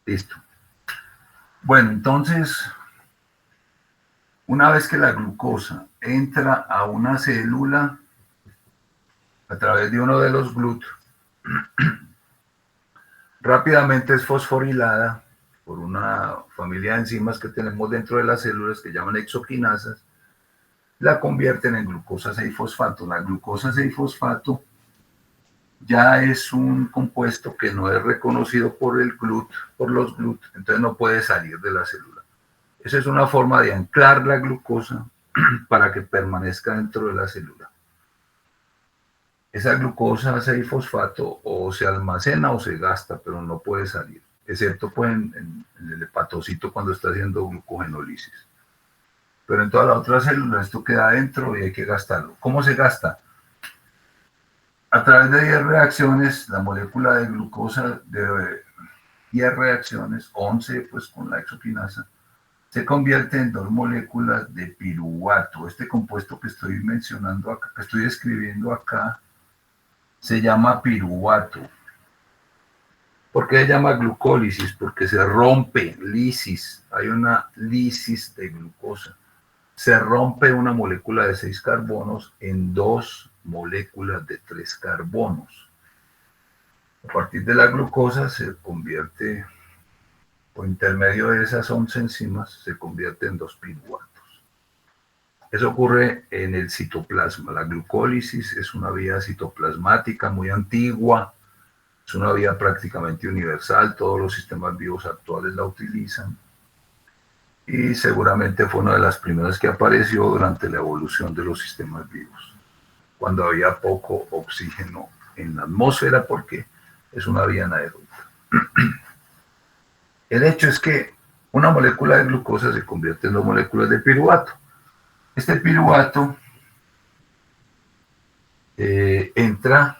Listo. Bueno, entonces, una vez que la glucosa entra a una célula a través de uno de los GLUT, rápidamente es fosforilada por una familia de enzimas que tenemos dentro de las células que llaman exoquinasas, la convierten en glucosa 6-fosfato. La glucosa 6-fosfato ya es un compuesto que no es reconocido por el GLUT, por los GLUT, entonces no puede salir de la célula. Esa es una forma de anclar la glucosa para que permanezca dentro de la célula. Esa glucosa 6-fosfato o se almacena o se gasta, pero no puede salir, excepto pues en el hepatocito cuando está haciendo glucogenólisis. Pero en todas las otras células esto queda adentro y hay que gastarlo. ¿Cómo se gasta? A través de 10 reacciones, la molécula de glucosa de 10 reacciones, 11 pues con la exoquinasa, se convierte en 2 moléculas de piruvato. Este compuesto que estoy mencionando acá, que estoy escribiendo acá, se llama piruvato. ¿Por qué se llama glucólisis? Porque se rompe, lisis, hay una lisis de glucosa. Se rompe una molécula de 6 carbonos en 2 moléculas de 3 carbonos. A partir de la glucosa se convierte, por intermedio de esas 11 enzimas, se convierte en 2 piruvatos. Eso ocurre en el citoplasma. La glucólisis es una vía citoplasmática muy antigua, es una vía prácticamente universal, todos los sistemas vivos actuales la utilizan y seguramente fue una de las primeras que apareció durante la evolución de los sistemas vivos, cuando había poco oxígeno en la atmósfera porque es una vía anaeróbica. El hecho es que una molécula de glucosa se convierte en 2 moléculas de piruvato. Este piruvato entra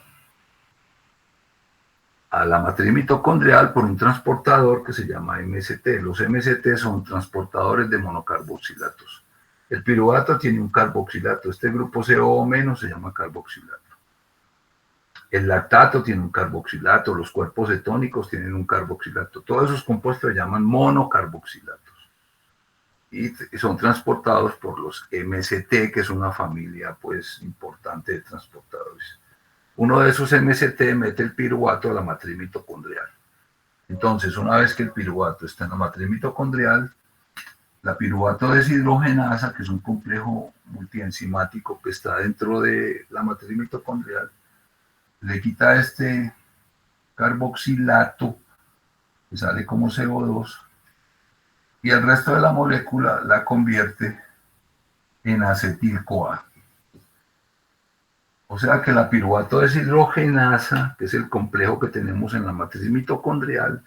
a la matriz mitocondrial por un transportador que se llama MST. Los MST son transportadores de monocarboxilatos. El piruvato tiene un carboxilato. Este grupo CO- se llama carboxilato. El lactato tiene un carboxilato. Los cuerpos cetónicos tienen un carboxilato. Todos esos compuestos se llaman monocarboxilatos. Y son transportados por los MST, que es una familia pues importante de transportadores. Uno de esos MST mete el piruvato a la matriz mitocondrial. Entonces, una vez que el piruvato está en la matriz mitocondrial, la piruvato deshidrogenasa, que es un complejo multienzimático que está dentro de la matriz mitocondrial, le quita este carboxilato, que sale como CO2, y el resto de la molécula la convierte en acetil-CoA. O sea que la piruvato deshidrogenasa, que es el complejo que tenemos en la matriz mitocondrial,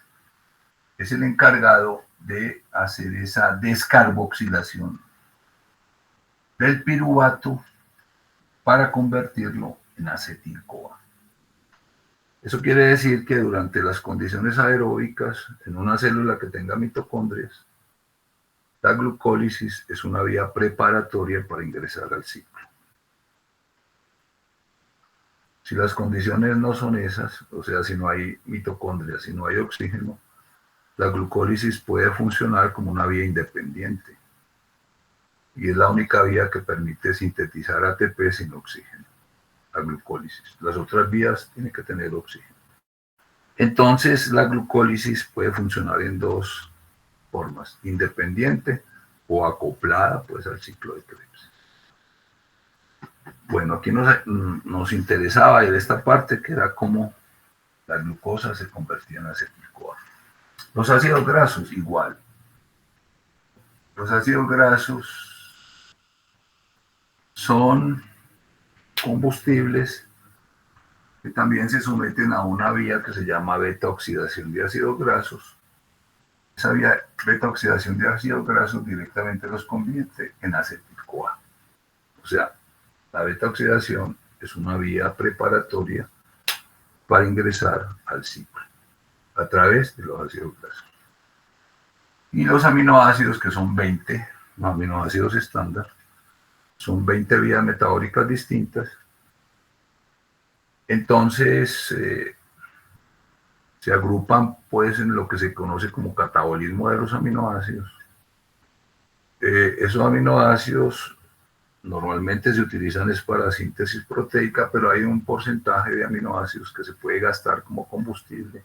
es el encargado de hacer esa descarboxilación del piruvato para convertirlo en acetil-CoA. Eso quiere decir que durante las condiciones aeróbicas, en una célula que tenga mitocondrias, la glucólisis es una vía preparatoria para ingresar al ciclo. Si las condiciones no son esas, o sea, si no hay mitocondrias, si no hay oxígeno, la glucólisis puede funcionar como una vía independiente. Y es la única vía que permite sintetizar ATP sin oxígeno, la glucólisis. Las otras vías tienen que tener oxígeno. Entonces, la glucólisis puede funcionar en 2 formas, independiente o acoplada pues, al ciclo de Krebs. Bueno, aquí nos interesaba en esta parte que era cómo la glucosa se convertía en acetil-CoA. Los ácidos grasos, igual. Los ácidos grasos son combustibles que también se someten a una vía que se llama beta-oxidación de ácidos grasos. Esa vía beta-oxidación de ácidos grasos directamente los convierte en acetil-CoA. O sea, la beta-oxidación es una vía preparatoria para ingresar al ciclo a través de los ácidos grasos. Y los aminoácidos, que son 20, los aminoácidos estándar, son 20 vías metabólicas distintas. Entonces, se agrupan pues en lo que se conoce como catabolismo de los aminoácidos. Esos aminoácidos normalmente se utilizan es para síntesis proteica, pero hay un porcentaje de aminoácidos que se puede gastar como combustible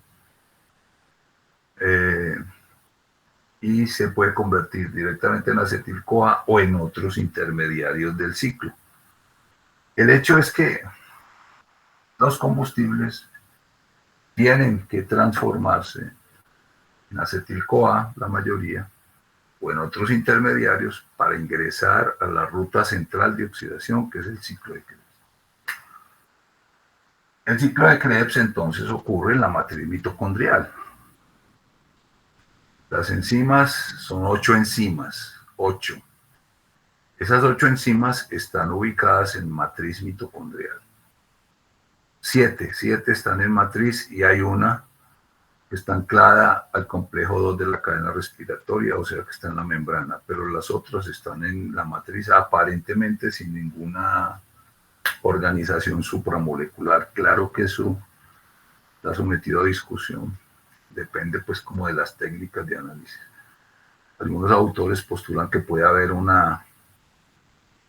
y se puede convertir directamente en acetil-CoA o en otros intermediarios del ciclo. El hecho es que los combustibles tienen que transformarse en acetil-CoA, la mayoría, o en otros intermediarios para ingresar a la ruta central de oxidación, que es el ciclo de Krebs. El ciclo de Krebs entonces ocurre en la matriz mitocondrial. Las enzimas son 8 enzimas, 8. Esas 8 enzimas están ubicadas en matriz mitocondrial. 7 están en matriz y hay una que está anclada al complejo 2 de la cadena respiratoria, o sea que está en la membrana, pero las otras están en la matriz aparentemente sin ninguna organización supramolecular. Claro que eso está sometido a discusión, depende pues como de las técnicas de análisis. Algunos autores postulan que puede haber una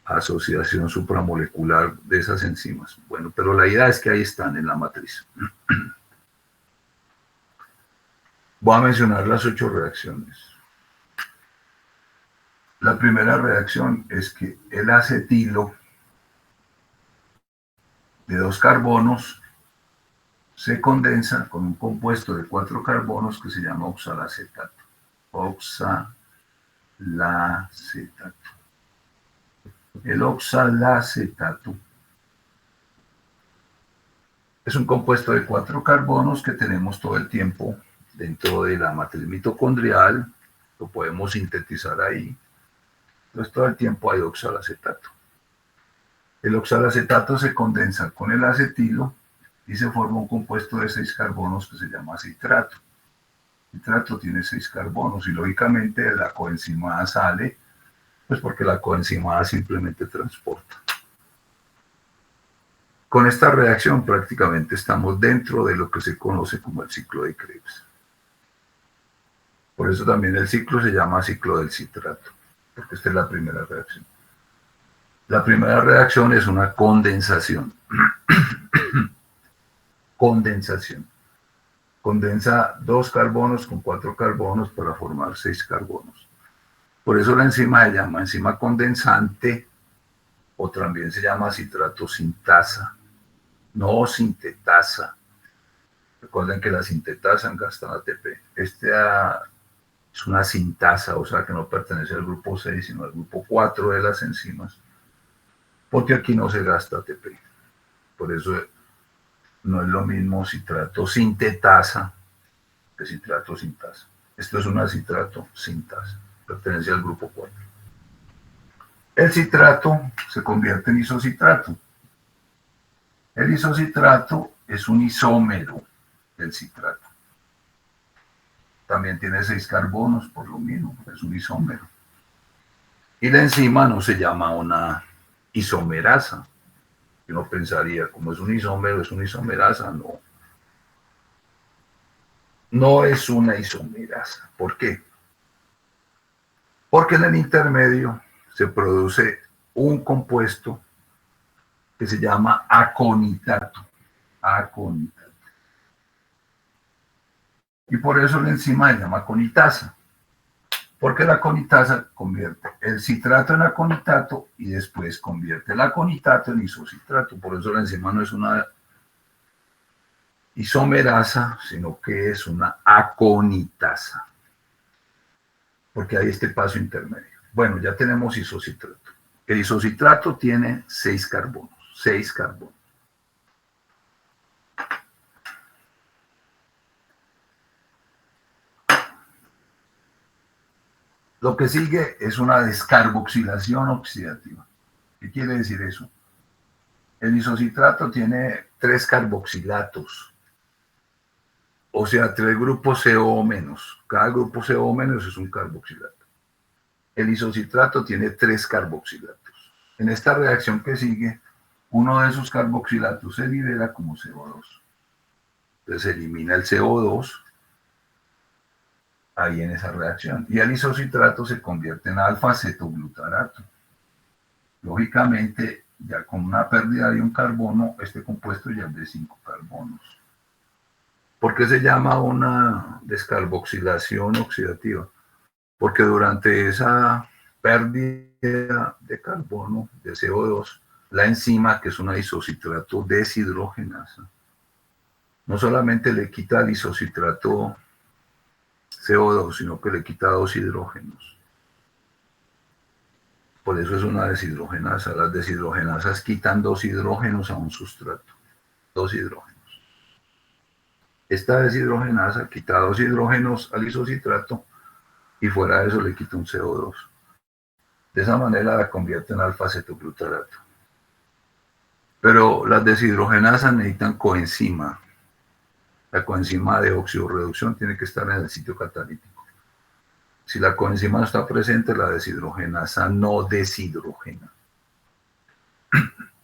asociación supramolecular de esas enzimas. Bueno, pero la idea es que ahí están en la matriz. Voy a mencionar las 8 reacciones. La primera reacción es que el acetilo de 2 carbonos se condensa con un compuesto de 4 carbonos que se llama oxalacetato. Oxalacetato. El oxalacetato es un compuesto de 4 carbonos que tenemos todo el tiempo dentro de la matriz mitocondrial, lo podemos sintetizar ahí. Entonces todo el tiempo hay oxalacetato. El oxalacetato se condensa con el acetilo y se forma un compuesto de 6 carbonos que se llama citrato. El citrato tiene 6 carbonos y lógicamente la coenzima A sale, pues porque la coenzima A simplemente transporta. Con esta reacción prácticamente estamos dentro de lo que se conoce como el ciclo de Krebs. Por eso también el ciclo se llama ciclo del citrato, porque esta es la primera reacción. La primera reacción es una condensación. Condensación. Condensa 2 carbonos con 4 carbonos para formar 6 carbonos. Por eso la enzima se llama enzima condensante o también se llama citrato sintasa, no sintetasa. Recuerden que la sintetasa gastan ATP. Es una sintasa, o sea que no pertenece al grupo 6, sino al grupo 4 de las enzimas, porque aquí no se gasta ATP. Por eso no es lo mismo citrato sintetasa que citrato sintasa. Esto es una citrato sintasa, pertenece al grupo 4. El citrato se convierte en isocitrato. El isocitrato es un isómero del citrato. También tiene 6 carbonos, por lo mismo, es un isómero. Y la enzima no se llama una isomerasa. Uno pensaría, como es un isómero, es una isomerasa. No. No es una isomerasa. ¿Por qué? Porque en el intermedio se produce un compuesto que se llama aconitato. Aconitato. Y por eso la enzima se llama aconitasa. Porque la aconitasa convierte el citrato en aconitato y después convierte el aconitato en isocitrato. Por eso la enzima no es una isomerasa, sino que es una aconitasa. Porque hay este paso intermedio. Bueno, ya tenemos isocitrato. El isocitrato tiene 6 carbonos. 6 carbonos. Lo que sigue es una descarboxilación oxidativa. ¿Qué quiere decir eso? El isocitrato tiene 3 carboxilatos, o sea, 3 grupos CO menos. Cada grupo CO menos es un carboxilato. El isocitrato tiene 3 carboxilatos. En esta reacción que sigue, uno de esos carboxilatos se libera como CO2. Entonces se elimina el CO2 ahí en esa reacción. Y el isocitrato se convierte en alfa-cetoglutarato. Lógicamente, ya con una pérdida de un carbono, este compuesto ya es de 5 carbonos. ¿Por qué se llama una descarboxilación oxidativa? Porque durante esa pérdida de carbono, de CO2, la enzima, que es una isocitrato deshidrogenasa, no solamente le quita el isocitrato CO2, sino que le quita 2 hidrógenos. Por eso es una deshidrogenasa. Las deshidrogenasas quitan 2 hidrógenos a un sustrato. 2 hidrógenos. Esta deshidrogenasa quita 2 hidrógenos al isocitrato y fuera de eso le quita un CO2. De esa manera la convierte en alfa-cetoglutarato. Pero las deshidrogenasas necesitan coenzima. La coenzima de oxidorreducción tiene que estar en el sitio catalítico. Si la coenzima no está presente, la deshidrogenasa no deshidrogena.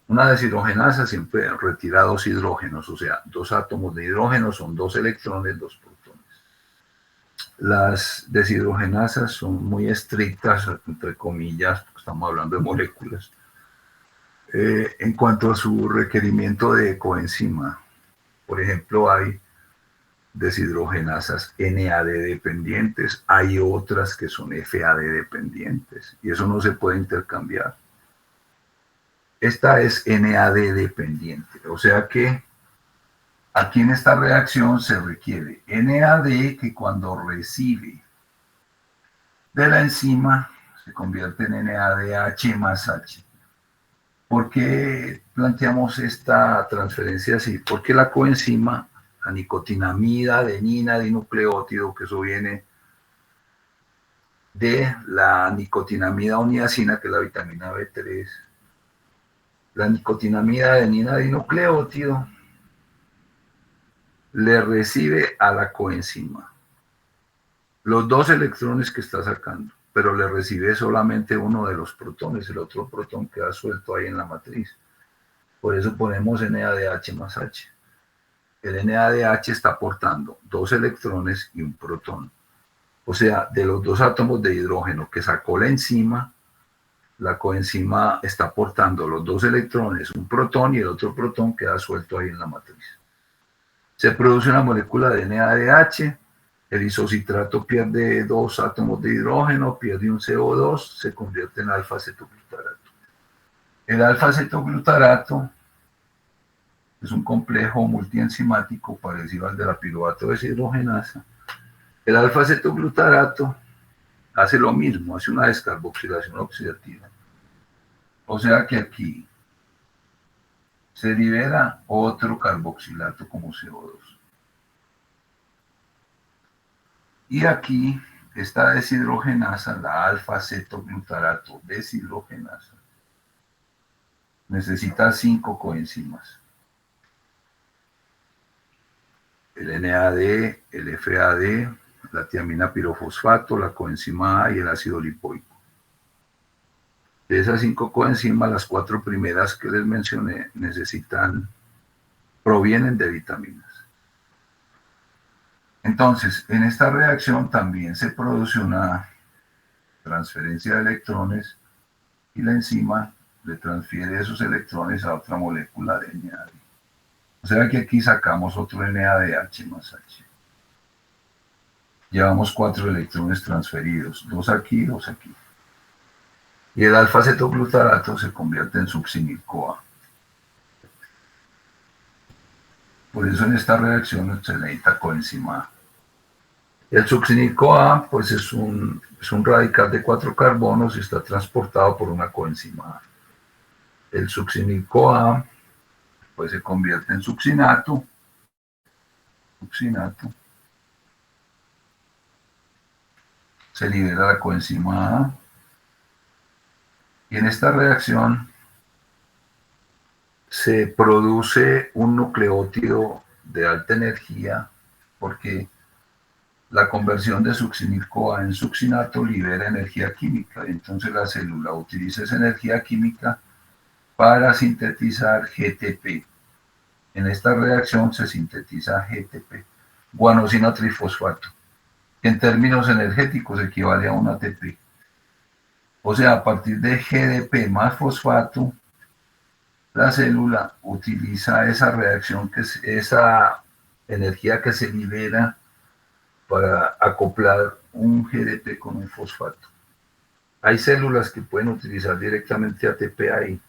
Una deshidrogenasa siempre retira 2 hidrógenos, o sea, 2 átomos de hidrógeno son 2 electrones, 2 protones. Las deshidrogenasas son muy estrictas, entre comillas, porque estamos hablando de moléculas, en cuanto a su requerimiento de coenzima. Por ejemplo, hay deshidrogenasas NAD dependientes, hay otras que son FAD dependientes, y eso no se puede intercambiar. Esta es NAD dependiente, o sea que aquí en esta reacción se requiere NAD que cuando recibe de la enzima se convierte en NADH más H. ¿Por qué planteamos esta transferencia así? Porque la coenzima, la nicotinamida, adenina, dinucleótido, que eso viene de la nicotinamida oniacina, que es la vitamina B3, la nicotinamida, adenina, dinucleótido, le recibe a la coenzima los 2 electrones que está sacando, pero le recibe solamente uno de los protones, el otro protón queda suelto ahí en la matriz. Por eso ponemos NADH más H. El NADH está aportando 2 electrones y un protón. O sea, de los 2 átomos de hidrógeno que sacó la enzima, la coenzima está aportando los 2 electrones, un protón, y el otro protón queda suelto ahí en la matriz. Se produce una molécula de NADH, el isocitrato pierde 2 átomos de hidrógeno, pierde un CO2, se convierte en alfa-cetoglutarato. El alfa-cetoglutarato es un complejo multienzimático parecido al de la piruvato deshidrogenasa. El alfa-cetoglutarato hace lo mismo, hace una descarboxilación oxidativa. O sea que aquí se libera otro carboxilato como CO2. Y aquí esta deshidrogenasa, la alfa-cetoglutarato deshidrogenasa, necesita 5 coenzimas. El NAD, el FAD, la tiamina pirofosfato, la coenzima A y el ácido lipoico. De esas 5 coenzimas, las 4 primeras que les mencioné provienen de vitaminas. Entonces, en esta reacción también se produce una transferencia de electrones y la enzima le transfiere esos electrones a otra molécula de NAD. O sea que aquí sacamos otro NADH más H. Llevamos 4 electrones transferidos, 2 aquí, 2 aquí. Y el alfa-cetoglutarato se convierte en succinil-CoA. Por eso en esta reacción se necesita coenzima A. El succinil-CoA pues es un radical de 4 carbonos y está transportado por una coenzima A. El succinil-CoA pues se convierte en succinato. Se libera la coenzima A. Y en esta reacción se produce un nucleótido de alta energía porque la conversión de succinil-CoA en succinato libera energía química. Entonces la célula utiliza esa energía química para sintetizar GTP. En esta reacción se sintetiza GTP, guanosina trifosfato, que en términos energéticos equivale a un ATP. O sea, a partir de GDP más fosfato, la célula utiliza esa reacción, esa energía que se libera para acoplar un GDP con un fosfato. Hay células que pueden utilizar directamente ATP ahí,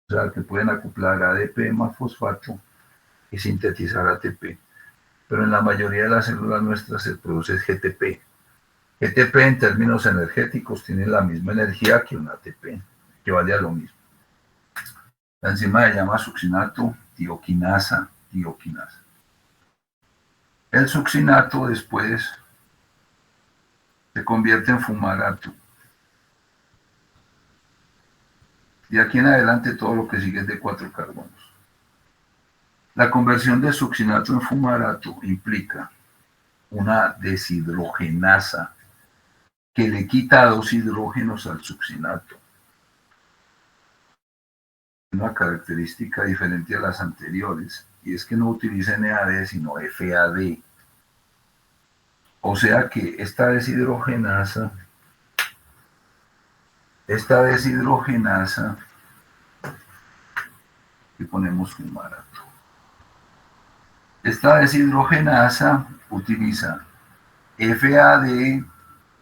o sea, que pueden acoplar ADP más fosfato y sintetizar ATP. Pero en la mayoría de las células nuestras se produce GTP. GTP en términos energéticos tiene la misma energía que un ATP, que vale a lo mismo. La enzima se llama succinato tioquinasa. El succinato después se convierte en fumarato. De aquí en adelante todo lo que sigue es de 4 carbonos. La conversión de succinato en fumarato implica una deshidrogenasa que le quita 2 hidrógenos al succinato. Una característica diferente a las anteriores, y es que no utiliza NAD sino FAD. O sea que esta deshidrogenasa, y ponemos fumarato. Esta deshidrogenasa utiliza FAD,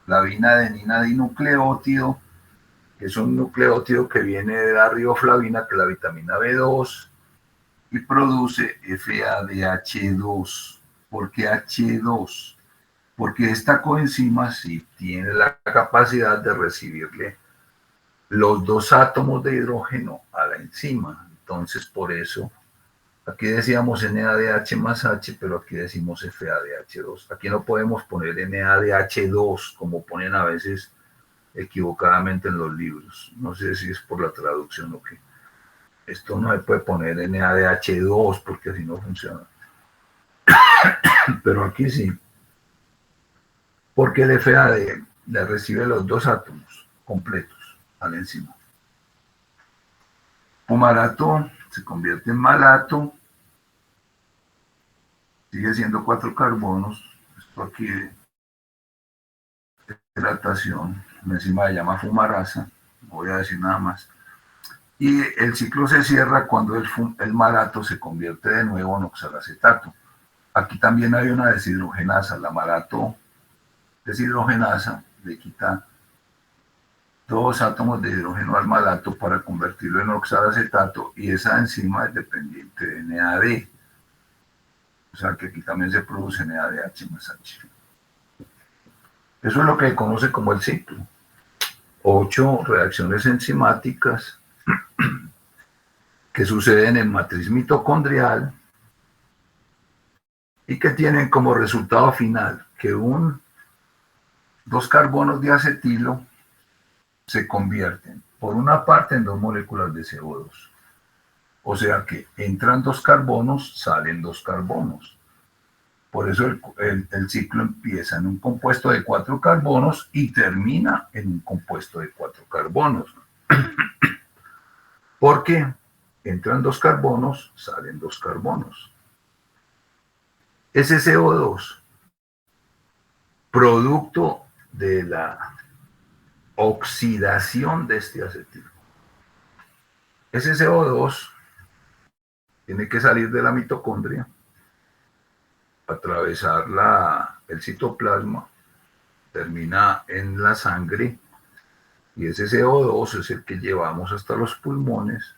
la vinadenina dinucleótido, que es un nucleótido que viene de la riboflavina, que es la vitamina B2, y produce FADH2. ¿Por qué H2? Porque esta coenzima sí tiene la capacidad de recibirle los 2 átomos de hidrógeno a la enzima. Entonces, por eso, aquí decíamos NADH más H, pero aquí decimos FADH2. Aquí no podemos poner NADH2, como ponen a veces equivocadamente en los libros. No sé si es por la traducción o qué. Esto no se puede poner NADH2 porque así no funciona. Pero aquí sí. Porque el FAD le recibe los 2 átomos completos a la enzima. Fumarato se convierte en malato, sigue siendo 4 carbonos. Esto aquí es hidratación, la enzima se llama fumarasa, no voy a decir nada más. Y el ciclo se cierra cuando el malato se convierte de nuevo en oxalacetato. Aquí también hay una deshidrogenasa, la malato deshidrogenasa le quita 2 átomos de hidrógeno al malato para convertirlo en oxalacetato, y esa enzima es dependiente de NAD. O sea que aquí también se produce NADH más H. Eso es lo que se conoce como el ciclo. 8 reacciones enzimáticas que suceden en matriz mitocondrial y que tienen como resultado final que 2 carbonos de acetilo se convierten por una parte en 2 moléculas de CO2. O sea que entran 2 carbonos, salen 2 carbonos. Por eso el ciclo empieza en un compuesto de 4 carbonos y termina en un compuesto de 4 carbonos. Porque entran 2 carbonos, salen 2 carbonos. Ese CO2, producto de la oxidación de este acetilo. Ese CO2 tiene que salir de la mitocondria, atravesar el citoplasma, termina en la sangre, y ese CO2 es el que llevamos hasta los pulmones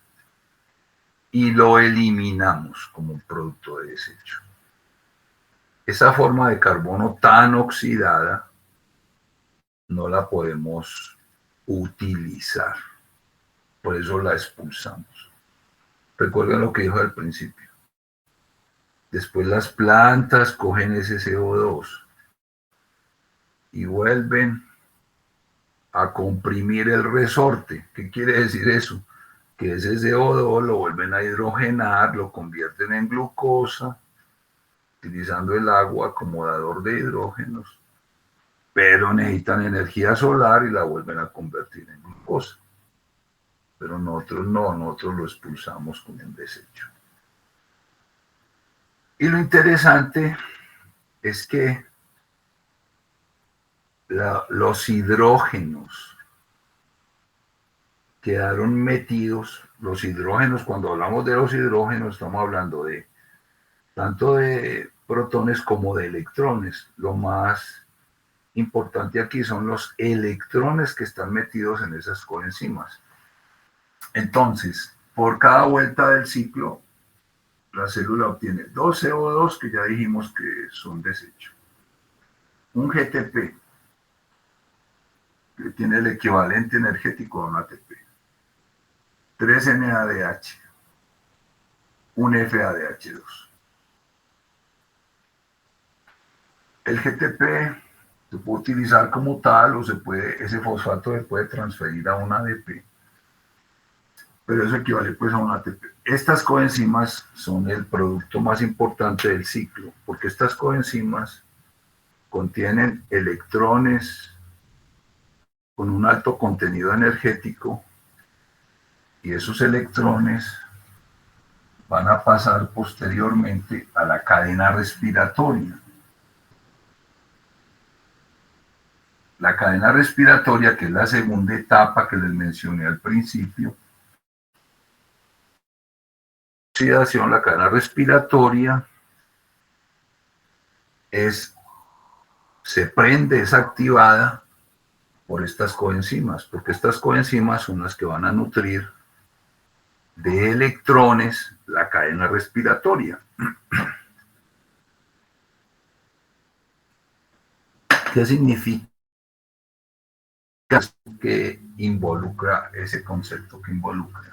y lo eliminamos como un producto de desecho. Esa forma de carbono tan oxidada no la podemos utilizar, por eso la expulsamos. Recuerden lo que dijo al principio. Después las plantas cogen ese CO2 y vuelven a comprimir el resorte. ¿Qué quiere decir eso? Que ese CO2 lo vuelven a hidrogenar, lo convierten en glucosa, utilizando el agua como dador de hidrógenos, pero necesitan energía solar y la vuelven a convertir en glucosa. Pero nosotros no, nosotros lo expulsamos como un desecho. Y lo interesante es que los hidrógenos quedaron metidos. Los hidrógenos, cuando hablamos de los hidrógenos, estamos hablando de tanto de protones como de electrones. Lo más importante aquí son los electrones que están metidos en esas coenzimas. Entonces, por cada vuelta del ciclo, la célula obtiene 2 CO2, que ya dijimos que son desechos, un GTP, que tiene el equivalente energético a un ATP, 3 NADH, un FADH2. El GTP se puede utilizar como tal o ese fosfato se puede transferir a un ADP, pero eso equivale pues a un ATP. Estas coenzimas son el producto más importante del ciclo, porque estas coenzimas contienen electrones con un alto contenido energético y esos electrones van a pasar posteriormente a la cadena respiratoria. La cadena respiratoria, que es la segunda etapa que les mencioné al principio, la cadena respiratoria se prende, es activada por estas coenzimas, porque estas coenzimas son las que van a nutrir de electrones la cadena respiratoria. ¿Qué significa que involucra ese concepto que involucra?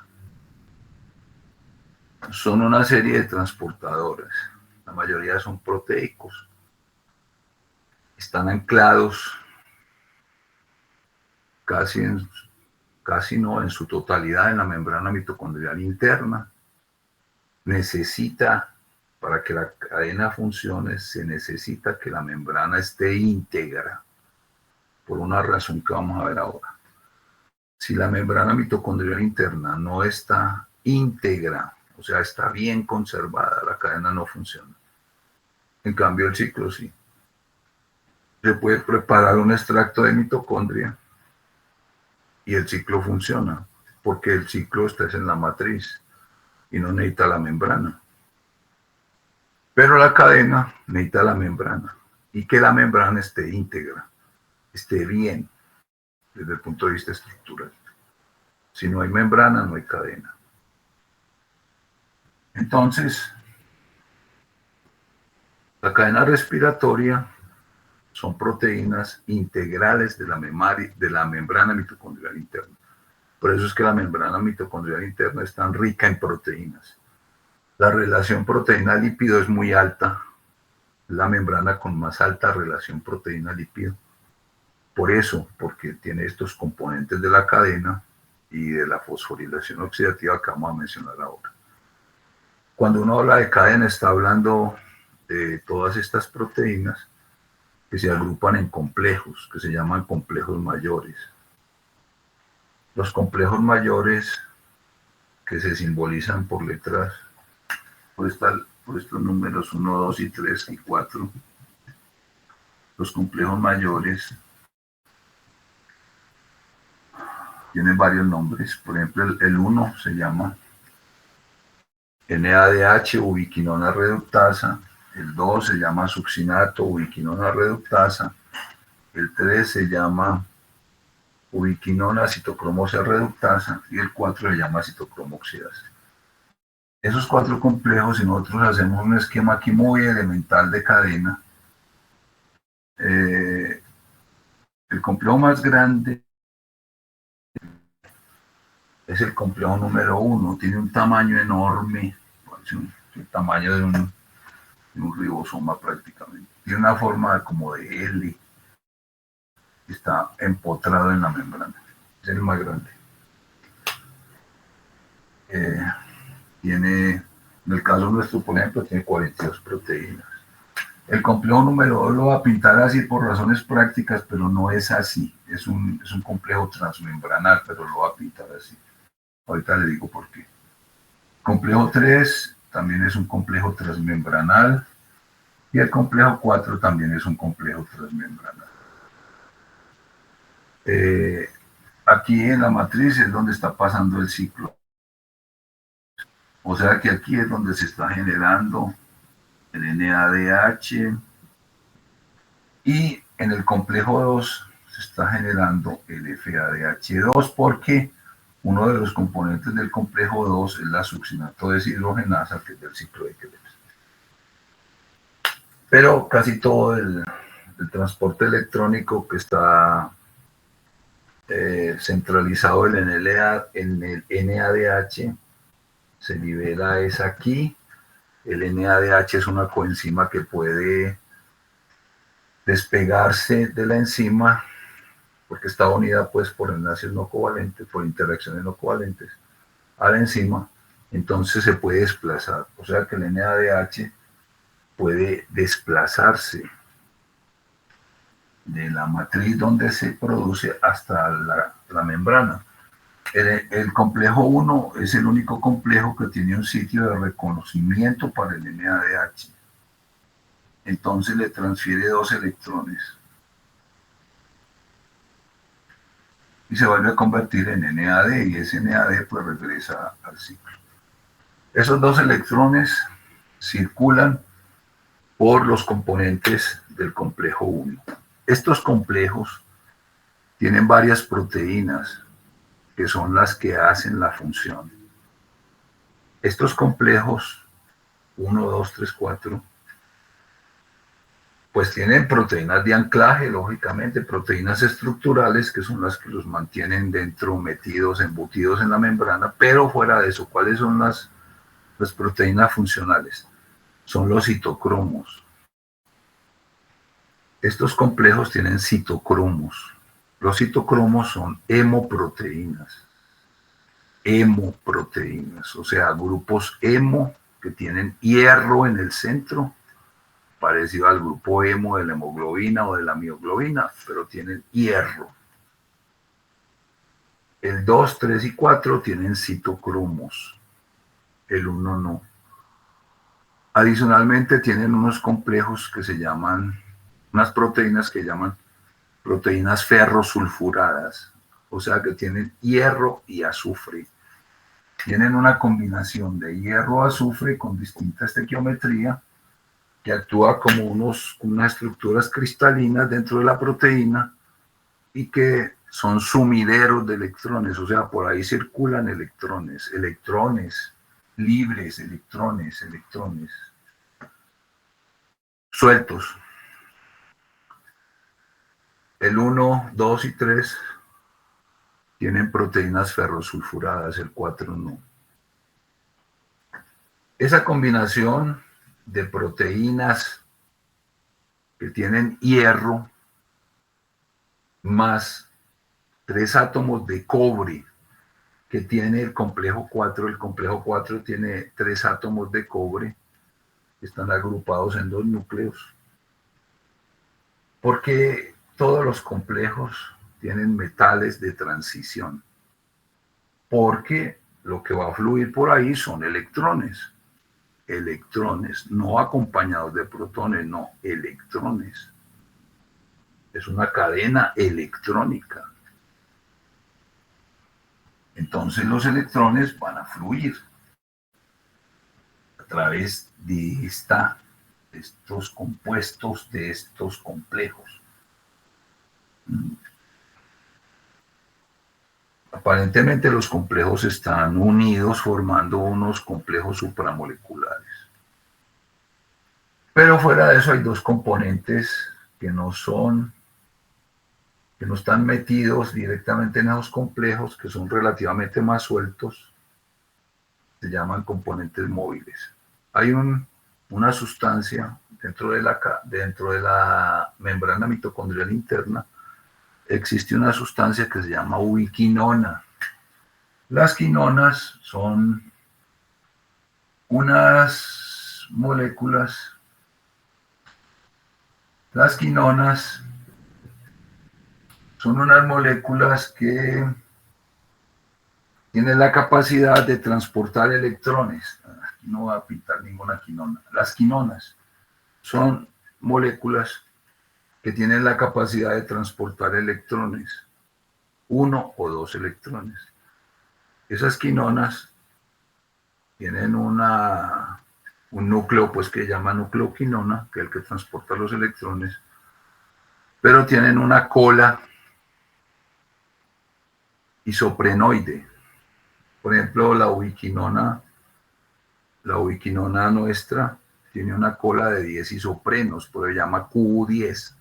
Son una serie de transportadores, la mayoría son proteicos, están anclados casi no en su totalidad en la membrana mitocondrial interna. Para que la cadena funcione, se necesita que la membrana esté íntegra, por una razón que vamos a ver ahora. Si la membrana mitocondrial interna no está íntegra, o sea, está bien conservada, la cadena no funciona. En cambio, el ciclo sí. Se puede preparar un extracto de mitocondria y el ciclo funciona, porque el ciclo está en la matriz y no necesita la membrana. Pero la cadena necesita la membrana y que la membrana esté íntegra, esté bien desde el punto de vista estructural. Si no hay membrana, no hay cadena. Entonces, la cadena respiratoria son proteínas integrales de la membrana mitocondrial interna. Por eso es que la membrana mitocondrial interna es tan rica en proteínas. La relación proteína-lípido es muy alta, la membrana con más alta relación proteína-lípido. Por eso, porque tiene estos componentes de la cadena y de la fosforilación oxidativa que vamos a mencionar ahora. Cuando uno habla de cadena, está hablando de todas estas proteínas que se agrupan en complejos, que se llaman complejos mayores. Los complejos mayores, que se simbolizan por letras, por estos números 1, 2 y 3 y 4, los complejos mayores tienen varios nombres. Por ejemplo, el 1 se llama NADH, ubiquinona reductasa. El 2 se llama succinato, ubiquinona reductasa. El 3 se llama ubiquinona citocromosa reductasa y el 4 se llama citocromoxidasa. Esos 4 complejos, si nosotros hacemos un esquema aquí muy elemental de cadena, el complejo más grande es el complejo número 1, tiene un tamaño enorme, el tamaño de un ribosoma prácticamente, tiene una forma como de L, está empotrado en la membrana, es el más grande. En el caso nuestro, por ejemplo, tiene 42 proteínas. El complejo número 2 lo va a pintar así por razones prácticas, pero no es así. Es un complejo transmembranal, pero lo va a pintar así. Ahorita le digo por qué. Complejo 3 también es un complejo transmembranal, y el complejo 4 también es un complejo transmembranal. Aquí en la matriz es donde está pasando el ciclo. O sea que aquí es donde se está generando el NADH, y en el complejo 2 se está generando el FADH2 porque uno de los componentes del complejo 2 es la succinato deshidrogenasa, que es del ciclo de Krebs. Pero casi todo el transporte electrónico que está centralizado en el NADH se libera es aquí. El NADH es una coenzima que puede despegarse de la enzima porque está unida pues por enlaces no covalentes, por interacciones no covalentes a la enzima, entonces se puede desplazar. O sea que el NADH puede desplazarse de la matriz donde se produce hasta la membrana. El complejo 1 es el único complejo que tiene un sitio de reconocimiento para el NADH. Entonces le transfiere 2 electrones y se vuelve a convertir en NAD, y ese NAD pues regresa al ciclo. Esos 2 electrones circulan por los componentes del complejo 1. Estos complejos tienen varias proteínas que son las que hacen la función. Estos complejos 1, 2, 3, 4 pues tienen proteínas de anclaje, lógicamente, proteínas estructurales que son las que los mantienen dentro, metidos, embutidos en la membrana, pero fuera de eso, ¿cuáles son las proteínas funcionales? Son los citocromos. Estos complejos tienen citocromos. Los citocromos son hemoproteínas. Hemoproteínas, o sea, grupos hemo que tienen hierro en el centro, parecido al grupo hemo de la hemoglobina o de la mioglobina, pero tienen hierro. El 2, 3 y 4 tienen citocromos, el 1 no. Adicionalmente tienen unos complejos que se llaman, unas proteínas que llaman proteínas ferrosulfuradas, o sea que tienen hierro y azufre. Tienen una combinación de hierro-azufre con distinta estequiometría que actúa como unas estructuras cristalinas dentro de la proteína y que son sumideros de electrones, o sea, por ahí circulan electrones, electrones libres, electrones sueltos. El 1, 2 y 3 tienen proteínas ferrosulfuradas, el 4 no. Esa combinación de proteínas que tienen hierro más 3 átomos de cobre que tiene el complejo 4. El complejo 4 tiene 3 átomos de cobre que están agrupados en 2 núcleos. Porque todos los complejos tienen metales de transición. Porque lo que va a fluir por ahí son electrones. Electrones, no acompañados de protones, no, electrones. Es una cadena electrónica. Entonces los electrones van a fluir a través de estos compuestos, de estos complejos. Aparentemente los complejos están unidos formando unos complejos supramoleculares. Pero fuera de eso hay 2 componentes que no están metidos directamente en esos complejos, que son relativamente más sueltos, se llaman componentes móviles. Hay una sustancia dentro de la membrana mitocondrial interna, existe una sustancia que se llama ubiquinona. Las quinonas son unas moléculas, las quinonas son unas moléculas que tienen la capacidad de transportar electrones. Aquí no voy a pintar ninguna quinona. Las quinonas son moléculas que tienen la capacidad de transportar electrones, uno o dos electrones. Esas quinonas tienen un núcleo pues que llama nucleoquinona, que es el que transporta los electrones, pero tienen una cola isoprenoide. Por ejemplo, la ubiquinona nuestra tiene una cola de 10 isoprenos, pero se llama Q10.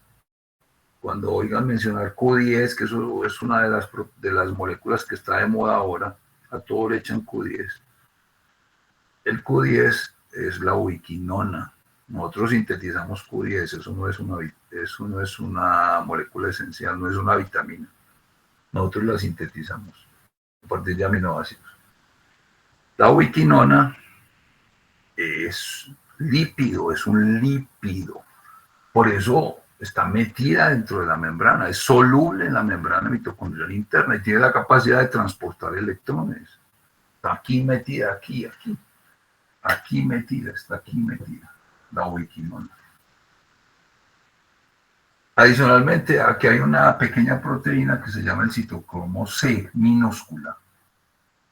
Cuando oigan mencionar Q10, que eso es una de las moléculas que está de moda ahora, a todo le echan Q10. El Q10 es la ubiquinona. Nosotros sintetizamos Q10, eso no es una molécula esencial, no es una vitamina. Nosotros la sintetizamos a partir de aminoácidos. La ubiquinona es lípido, es un lípido. Por eso está metida dentro de la membrana, es soluble en la membrana mitocondrial interna y tiene la capacidad de transportar electrones. Está aquí metida, aquí metida, está aquí metida, la ubiquinona. Adicionalmente, aquí hay una pequeña proteína que se llama el citocromo C minúscula.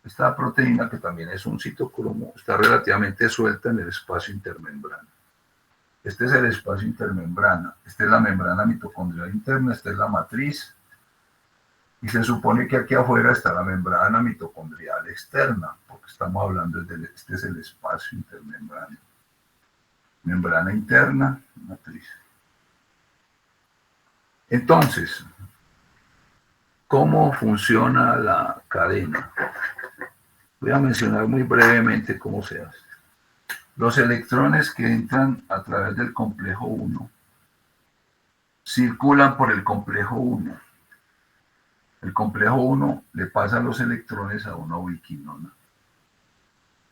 Esta proteína, que también es un citocromo, está relativamente suelta en el espacio intermembrana. Este es el espacio intermembrana, esta es la membrana mitocondrial interna, esta es la matriz, y se supone que aquí afuera está la membrana mitocondrial externa, porque estamos hablando este es el espacio intermembrana. Membrana interna, matriz. Entonces, ¿cómo funciona la cadena? Voy a mencionar muy brevemente cómo se hace. Los electrones que entran a través del complejo 1 circulan por el complejo 1. El complejo 1 le pasa los electrones a una ubiquinona.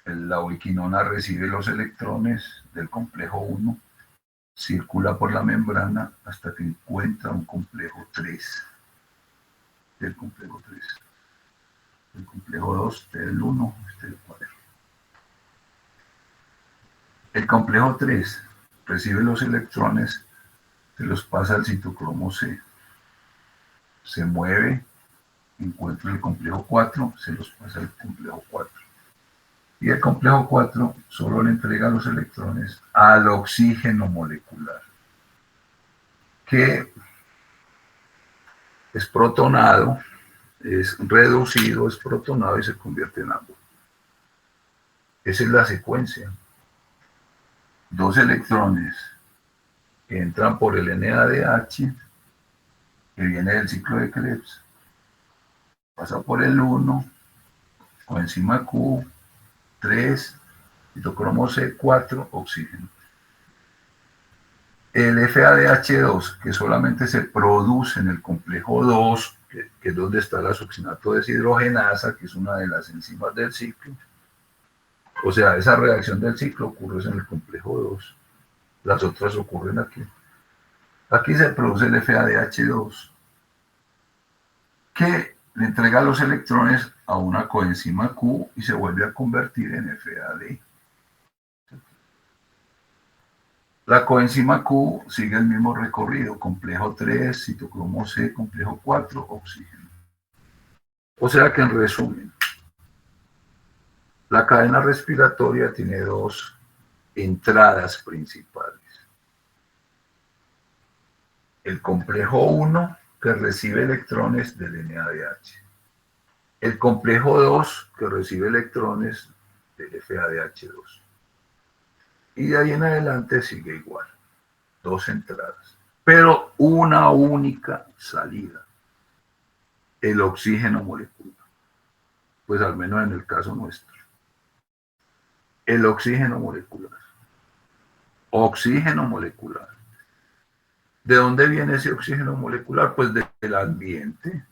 La ubiquinona recibe los electrones del complejo 1, circula por la membrana hasta que encuentra un complejo 3. Del complejo 3. El complejo 2, este es el 1, este es el 4. El complejo 3 recibe los electrones, se los pasa al citocromo C. Se mueve, encuentra el complejo 4, se los pasa al complejo 4. Y el complejo 4 solo le entrega los electrones al oxígeno molecular, que es protonado, es reducido, es protonado y se convierte en agua. Esa es la secuencia. Dos electrones que entran por el NADH, que viene del ciclo de Krebs, pasa por el 1, coenzima Q, 3, citocromo C, 4, oxígeno. El FADH2, que solamente se produce en el complejo 2, que es donde está la succinato deshidrogenasa, que es una de las enzimas del ciclo. O sea, esa reacción del ciclo ocurre en el complejo 2. Las otras ocurren aquí. Aquí se produce el FADH2, que le entrega los electrones a una coenzima Q y se vuelve a convertir en FAD. La coenzima Q sigue el mismo recorrido, complejo 3, citocromo C, complejo 4, oxígeno. O sea que en resumen, la cadena respiratoria tiene dos entradas principales. El complejo 1, que recibe electrones del NADH. El complejo 2, que recibe electrones del FADH2. Y de ahí en adelante sigue igual. Dos entradas. Pero una única salida. El oxígeno molecular. Pues al menos en el caso nuestro. El oxígeno molecular. Oxígeno molecular. ¿De dónde viene ese oxígeno molecular? Pues del ambiente.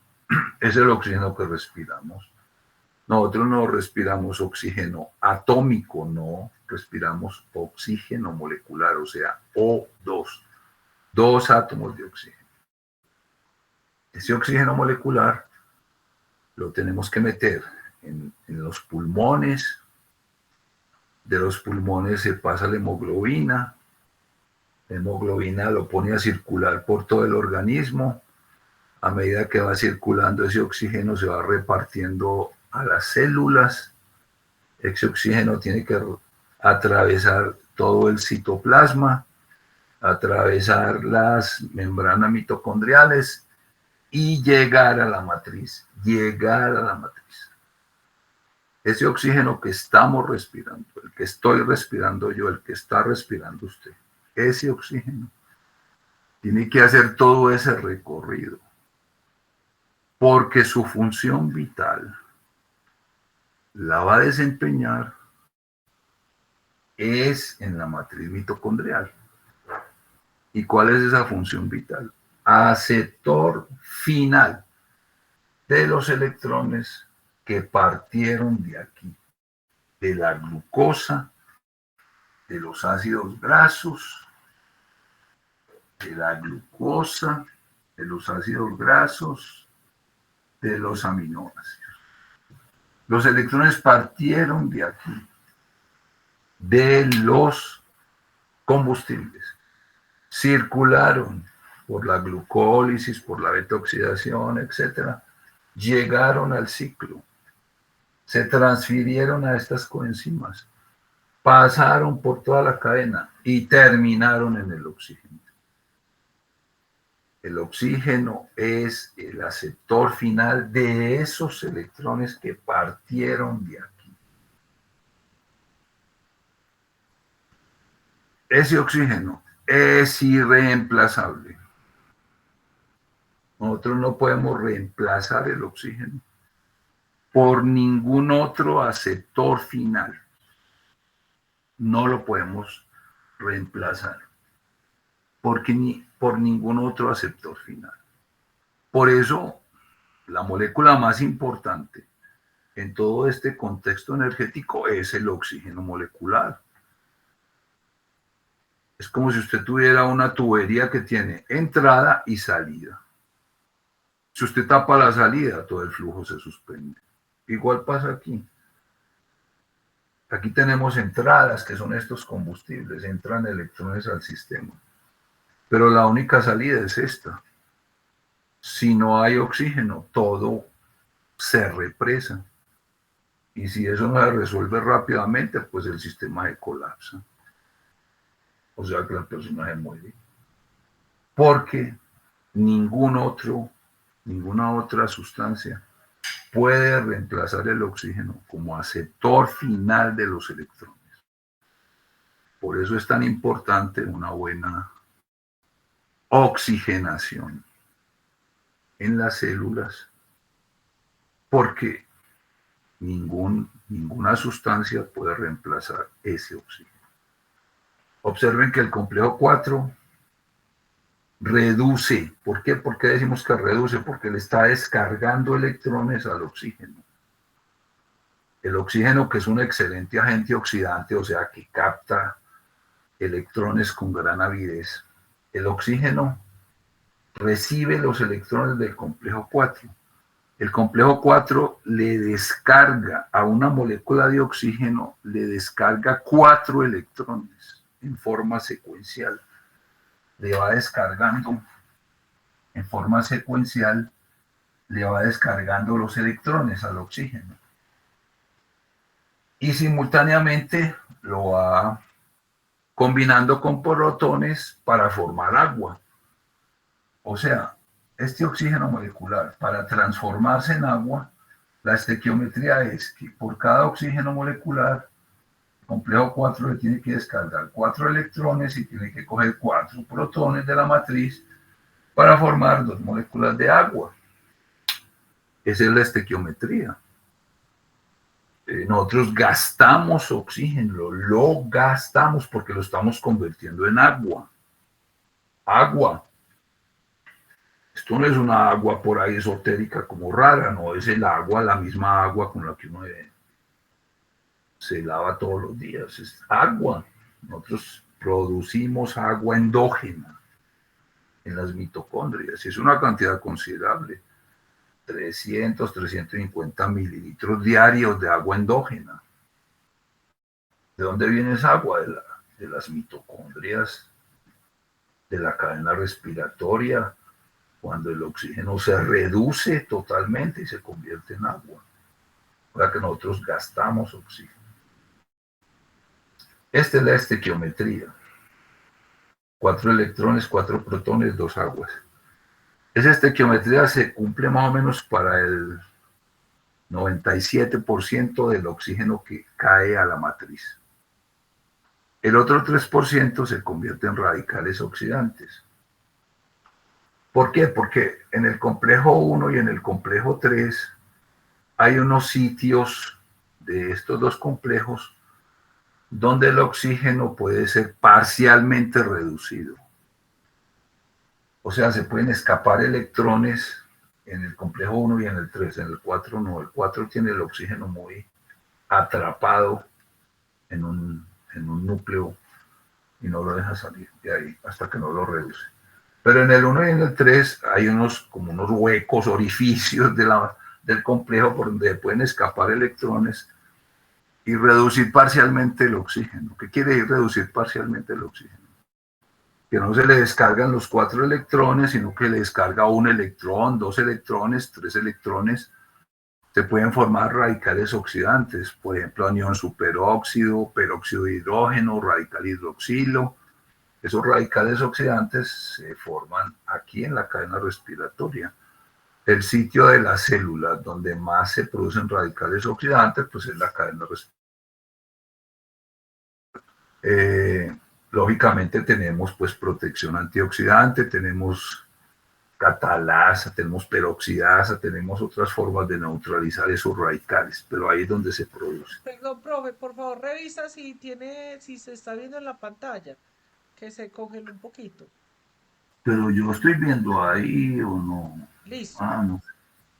Es el oxígeno que respiramos. Nosotros no respiramos oxígeno atómico, no. Respiramos oxígeno molecular, o sea, O2. Dos átomos de oxígeno. Ese oxígeno molecular lo tenemos que meter en los pulmones de los pulmones se pasa la hemoglobina lo pone a circular por todo el organismo. A medida que va circulando ese oxígeno se va repartiendo a las células. Ese oxígeno tiene que atravesar todo el citoplasma, atravesar las membranas mitocondriales y llegar a la matriz, Ese oxígeno que estamos respirando, el que estoy respirando yo, el que está respirando usted, ese oxígeno tiene que hacer todo ese recorrido, porque su función vital la va a desempeñar es en la matriz mitocondrial. ¿Y cuál es esa función vital? Aceptor final de los electrones que partieron de aquí, de la glucosa, de los ácidos grasos, de la glucosa, de los ácidos grasos, de los aminoácidos. Los electrones partieron de aquí, de los combustibles, circularon por la glucólisis, por la beta-oxidación, etcétera, llegaron al ciclo, se transfirieron a estas coenzimas, pasaron por toda la cadena y terminaron en el oxígeno. El oxígeno es el aceptor final de esos electrones que partieron de aquí. Ese oxígeno es irreemplazable. Nosotros no podemos reemplazar el oxígeno por ningún otro aceptor final. No lo podemos reemplazar porque ni por ningún otro aceptor final. Por eso, la molécula más importante en todo este contexto energético es el oxígeno molecular. Es como si usted tuviera una tubería que tiene entrada y salida. Si usted tapa la salida, todo el flujo se suspende. Igual pasa aquí. Aquí tenemos entradas, que son estos combustibles, entran electrones al sistema. Pero la única salida es esta. Si no hay oxígeno, todo se represa. Y si eso no se resuelve rápidamente, pues el sistema se colapsa. O sea que la persona se muere. Porque ninguna otra sustancia puede reemplazar el oxígeno como aceptor final de los electrones. Por eso es tan importante una buena oxigenación en las células, porque ninguna sustancia puede reemplazar ese oxígeno. Observen que el complejo 4 reduce. ¿Por qué? ¿Por qué decimos que reduce? Porque le está descargando electrones al oxígeno. El oxígeno, que es un excelente agente oxidante, o sea, que capta electrones con gran avidez. El oxígeno recibe los electrones del complejo 4. El complejo 4 le descarga a una molécula de oxígeno, le descarga 4 electrones en forma secuencial. Le va descargando en forma secuencial, le va descargando los electrones al oxígeno. Y simultáneamente lo va combinando con protones para formar agua. O sea, este oxígeno molecular, para transformarse en agua, la estequiometría es que por cada oxígeno molecular, el complejo 4 le tiene que descargar 4 electrones y tiene que coger 4 protones de la matriz para formar 2 moléculas de agua. Esa es la estequiometría. Nosotros gastamos oxígeno, lo gastamos porque lo estamos convirtiendo en agua. Agua. Esto no es una agua por ahí esotérica como rara, no, es el agua, la misma agua con la que uno se lava todos los días, es agua. Nosotros producimos agua endógena en las mitocondrias y es una cantidad considerable, 350 mililitros diarios de agua endógena. ¿De dónde viene esa agua? De las mitocondrias, de la cadena respiratoria, cuando el oxígeno se reduce totalmente y se convierte en agua, para que nosotros gastamos oxígeno. Esta es la estequiometría. 4 electrones, 4 protones, 2 aguas. Esa estequiometría se cumple más o menos para el 97% del oxígeno que cae a la matriz. El otro 3% se convierte en radicales oxidantes. ¿Por qué? Porque en el complejo 1 y en el complejo 3 hay unos sitios de estos dos complejos donde el oxígeno puede ser parcialmente reducido. O sea, se pueden escapar electrones en el complejo 1 y en el 3. En el 4 no. El 4 tiene el oxígeno muy atrapado en un núcleo y no lo deja salir de ahí hasta que no lo reduce. Pero en el 1 y en el 3 hay como unos huecos, orificios del complejo por donde pueden escapar electrones y reducir parcialmente el oxígeno. ¿Qué quiere decir reducir parcialmente el oxígeno? Que no se le descargan los 4 electrones, sino que le descarga un electrón, 2 electrones, 3 electrones. Se pueden formar radicales oxidantes, por ejemplo, anión superóxido, peróxido de hidrógeno, radical hidroxilo. Esos radicales oxidantes se forman aquí en la cadena respiratoria. El sitio de las células donde más se producen radicales oxidantes, pues es la cadena respiratoria. Lógicamente tenemos pues protección antioxidante, tenemos catalasa, tenemos peroxidasa, tenemos otras formas de neutralizar esos radicales, pero ahí es donde se produce. Perdón, profe, por favor, revisa si se está viendo en la pantalla, que se congeló un poquito. Pero yo estoy viendo ahí o no. Listo. Ah, no.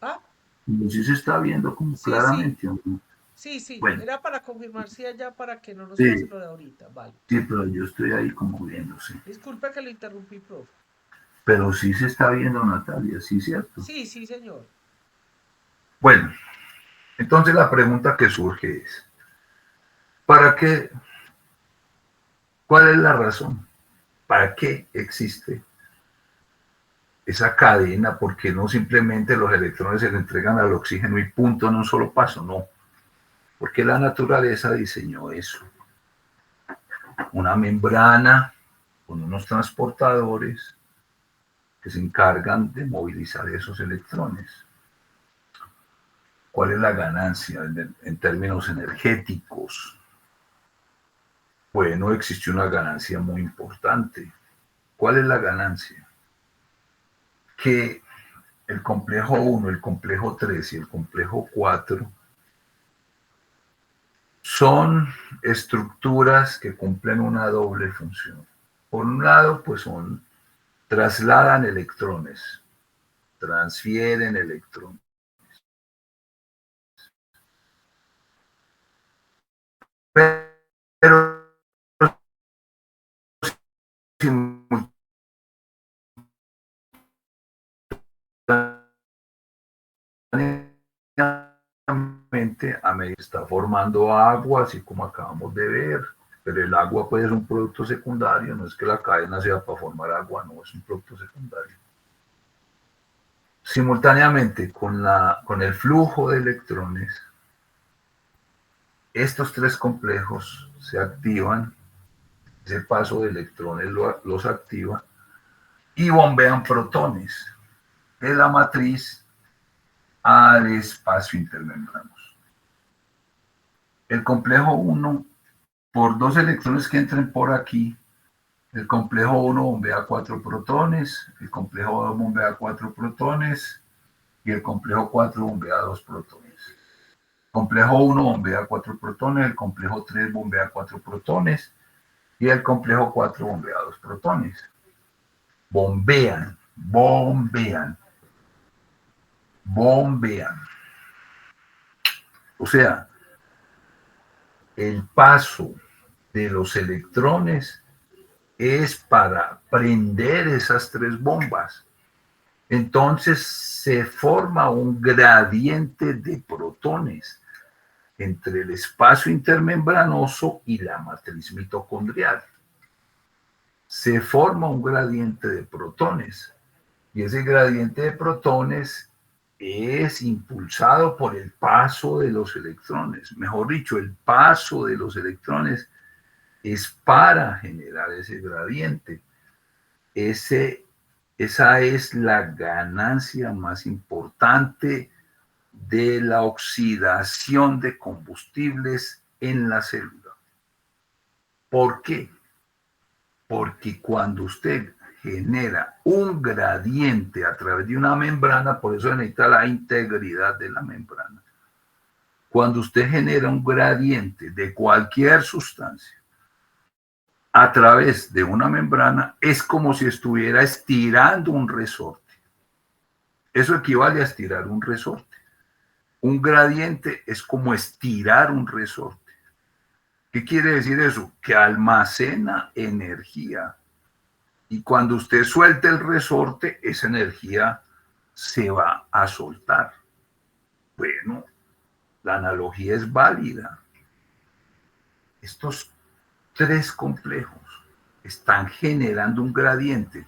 ¿Ah? No sé si se está viendo como Sí, sí, claramente o no. sí, sí. Bueno, Era para confirmar si allá para que no nos pase sí, lo de ahorita. Vale. sí, pero yo estoy ahí como viéndose. Disculpe que le interrumpí, profe. Pero sí se está viendo, Natalia, sí, cierto. Sí, sí, señor. Bueno, entonces la pregunta que surge es, ¿para qué? ¿Cuál es la razón? ¿Para qué existe esa cadena? ¿Por qué no simplemente los electrones se le entregan al oxígeno y punto en un solo paso? No, porque la naturaleza diseñó eso. Una membrana con unos transportadores que se encargan de movilizar esos electrones. ¿Cuál es la ganancia en términos energéticos? Bueno, existe una ganancia muy importante. ¿Cuál es la ganancia? Que el complejo 1, el complejo 3 y el complejo 4 son estructuras que cumplen una doble función. Por un lado, pues trasladan electrones, transfieren electrones. Pero simultáneamente a medida que está formando agua, así como acabamos de ver, pero el agua puede ser un producto secundario, no es que la cadena sea para formar agua, no, es un producto secundario. Simultáneamente con el flujo de electrones, estos tres complejos se activan, ese paso de electrones los activa y bombean protones de la matriz al espacio intermembranos. El complejo 1, por 2 electrones que entren por aquí, el complejo 1 bombea 4 protones, el complejo 2 bombea 4 protones y el complejo 4 bombea 2 protones. El complejo 1 bombea 4 protones, el complejo 3 bombea 4 protones y el complejo 4 bombea 2 protones. Bombean, bombean, bombean. O sea, el paso de los electrones es para prender esas 3 bombas. Entonces se forma un gradiente de protones. entre el espacio intermembranoso y la matriz mitocondrial. Se forma un gradiente de protones y ese gradiente de protones es impulsado por el paso de los electrones. Mejor dicho, el paso de los electrones es para generar ese gradiente. Esa es la ganancia más importante de la oxidación de combustibles en la célula. ¿Por qué? Porque cuando usted genera un gradiente a través de una membrana, por eso necesita la integridad de la membrana. Cuando usted genera un gradiente de cualquier sustancia a través de una membrana, es como si estuviera estirando un resorte. Eso equivale a estirar un resorte. Un gradiente es como estirar un resorte. ¿Qué quiere decir eso? Que almacena energía. Y cuando usted suelte el resorte, esa energía se va a soltar. Bueno, la analogía es válida. Estos tres complejos están generando un gradiente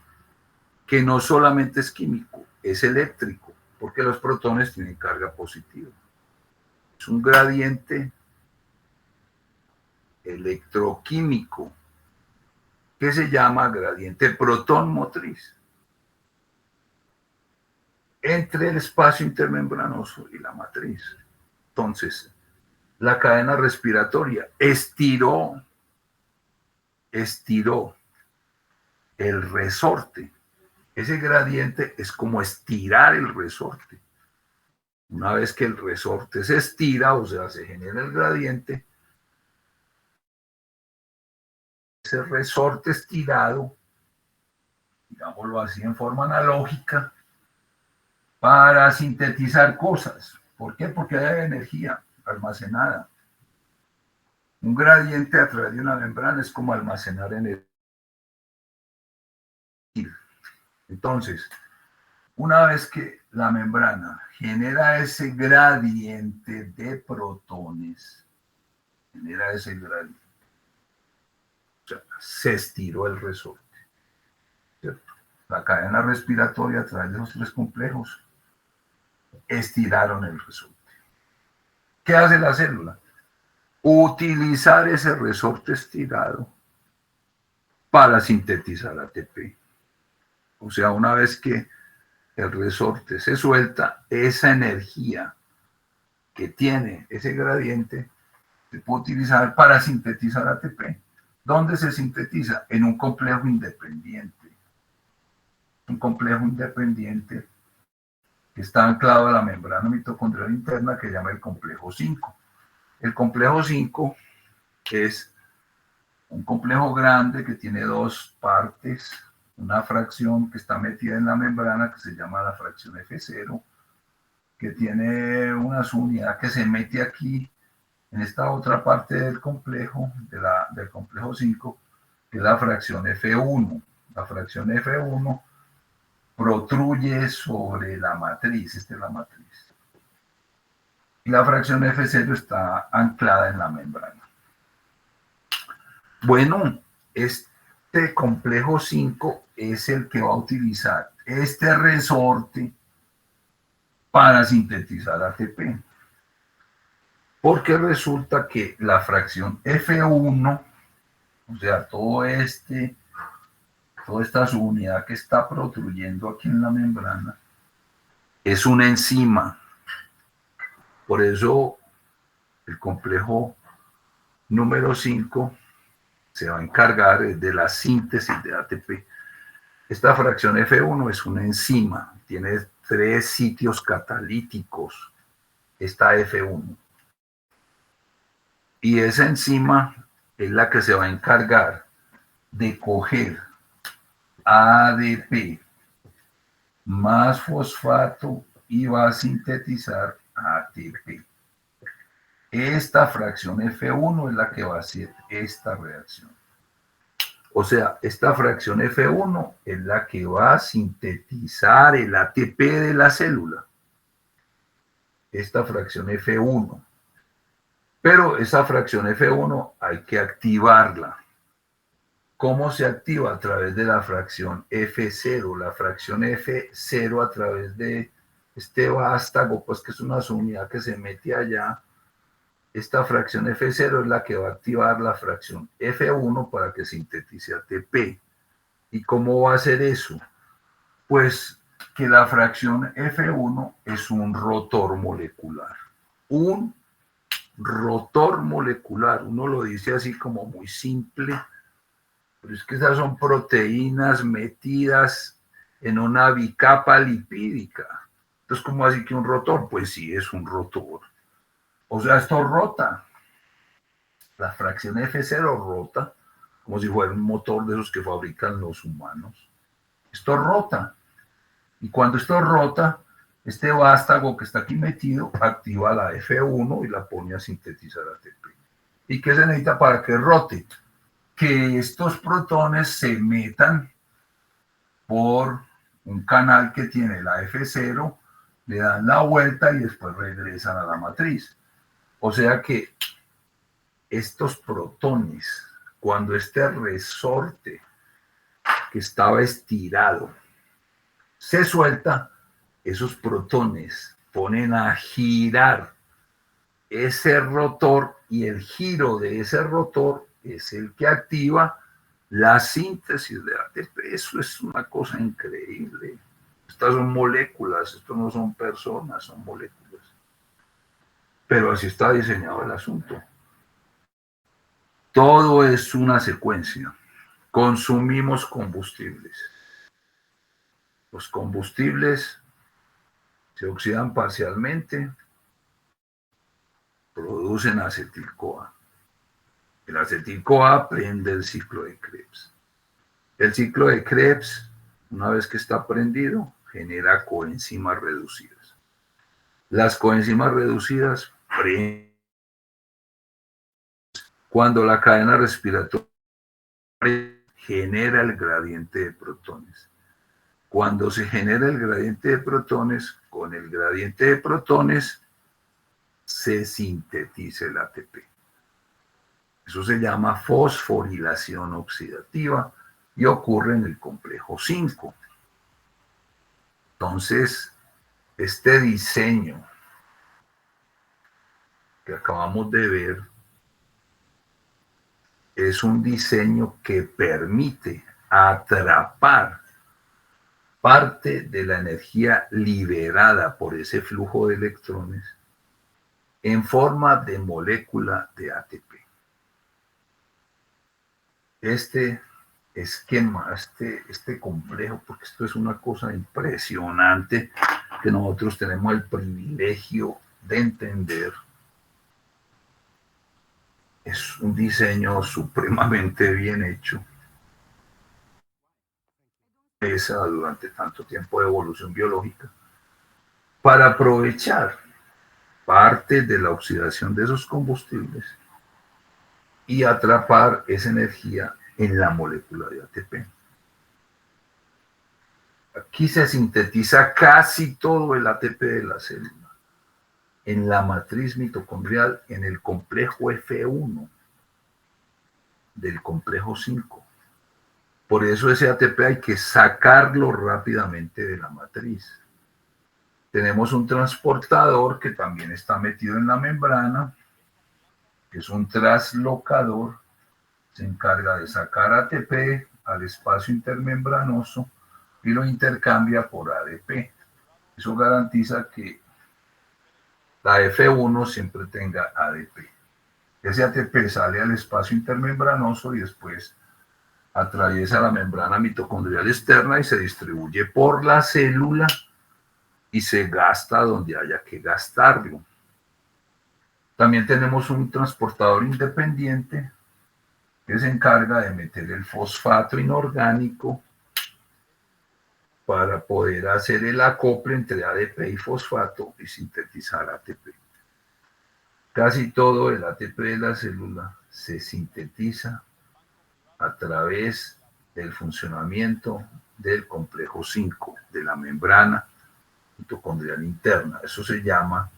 que no solamente es químico, es eléctrico, porque los protones tienen carga positiva. Es un gradiente electroquímico que se llama gradiente protón motriz entre el espacio intermembranoso y la matriz. Entonces, la cadena respiratoria estiró el resorte. Ese gradiente es como estirar el resorte. Una vez que el resorte se estira, o sea, se genera el gradiente, ese resorte estirado, digámoslo así en forma analógica, para sintetizar cosas. ¿Por qué? Porque hay energía almacenada. Un gradiente a través de una membrana es como almacenar energía. Entonces, una vez que la membrana genera ese gradiente de protones, genera ese gradiente, o sea, se estiró el resorte, ¿cierto? La cadena respiratoria a través de los tres complejos estiraron el resorte. ¿Qué hace la célula? Utilizar ese resorte estirado para sintetizar ATP. O sea, una vez que el resorte se suelta, esa energía que tiene ese gradiente se puede utilizar para sintetizar ATP. ¿Dónde se sintetiza? En un complejo independiente. Un complejo independiente que está anclado a la membrana mitocondrial interna que se llama el complejo 5. El complejo 5 es un complejo grande que tiene dos partes, una fracción que está metida en la membrana que se llama la fracción F0, que tiene una subunidad que se mete aquí en esta otra parte del complejo, del complejo 5, que es la fracción F1. La fracción F1 protruye sobre la matriz, esta es la matriz. Y la fracción F0 está anclada en la membrana. Bueno, este complejo 5 es el que va a utilizar este resorte para sintetizar ATP. Porque resulta que la fracción F1, o sea, toda esta subunidad que está protruyendo aquí en la membrana, es una enzima. Por eso el complejo número 5 se va a encargar de la síntesis de ATP. Esta fracción F1 es una enzima, tiene 3 sitios catalíticos, esta F1. Y esa enzima es la que se va a encargar de coger ADP más fosfato y va a sintetizar ATP. Esta fracción F1 es la que va a hacer esta reacción. O sea, esta fracción F1 es la que va a sintetizar el ATP de la célula. Esta fracción F1. Pero esa fracción F1 hay que activarla. ¿Cómo se activa? A través de la fracción F0. La fracción F0 a través de este vástago, pues que es una subunidad que se mete allá. Esta fracción F0 es la que va a activar la fracción F1 para que sintetice ATP. ¿Y cómo va a hacer eso? Pues que la fracción F1 es un rotor molecular. Un rotor molecular. Uno lo dice así como muy simple, pero es que esas son proteínas metidas en una bicapa lipídica. Entonces, ¿cómo así que un rotor? Pues sí, es un rotor. O sea, esto rota. La fracción F0 rota como si fuera un motor de esos que fabrican los humanos. Esto rota. Y cuando esto rota, este vástago que está aquí metido activa la F1 y la pone a sintetizar ATP. ¿Y qué se necesita para que rote? Que estos protones se metan por un canal que tiene la F0, le dan la vuelta y después regresan a la matriz. O sea que estos protones, cuando este resorte que estaba estirado se suelta, esos protones ponen a girar ese rotor y el giro de ese rotor es el que activa la síntesis de ATP. Eso es una cosa increíble. Estas son moléculas, esto no son personas, son moléculas. Pero así está diseñado el asunto. Todo es una secuencia. Consumimos combustibles. Los combustibles se oxidan parcialmente, producen acetil-CoA. El acetil-CoA prende el ciclo de Krebs. El ciclo de Krebs, una vez que está prendido, genera coenzimas reducidas. Las coenzimas reducidas prenden cuando la cadena respiratoria genera el gradiente de protones. Cuando se genera el gradiente de protones, con el gradiente de protones se sintetiza el ATP. Eso se llama fosforilación oxidativa y ocurre en el complejo 5. Entonces, este diseño que acabamos de ver es un diseño que permite atrapar parte de la energía liberada por ese flujo de electrones en forma de molécula de ATP. Este esquema, este complejo, porque esto es una cosa impresionante que nosotros tenemos el privilegio de entender, es un diseño supremamente bien hecho. Esa durante tanto tiempo de evolución biológica, para aprovechar parte de la oxidación de esos combustibles y atrapar esa energía en la molécula de ATP. Aquí se sintetiza casi todo el ATP de la célula, en la matriz mitocondrial, en el complejo F1 del complejo 5. Por eso ese ATP hay que sacarlo rápidamente de la matriz. Tenemos un transportador que también está metido en la membrana, que es un traslocador, se encarga de sacar ATP al espacio intermembranoso y lo intercambia por ADP. Eso garantiza que la F1 siempre tenga ADP. Ese ATP sale al espacio intermembranoso y después atraviesa la membrana mitocondrial externa y se distribuye por la célula y se gasta donde haya que gastarlo. También tenemos un transportador independiente que se encarga de meter el fosfato inorgánico para poder hacer el acople entre ADP y fosfato y sintetizar ATP. Casi todo el ATP de la célula se sintetiza a través del funcionamiento del complejo 5, de la membrana mitocondrial interna. Eso se llama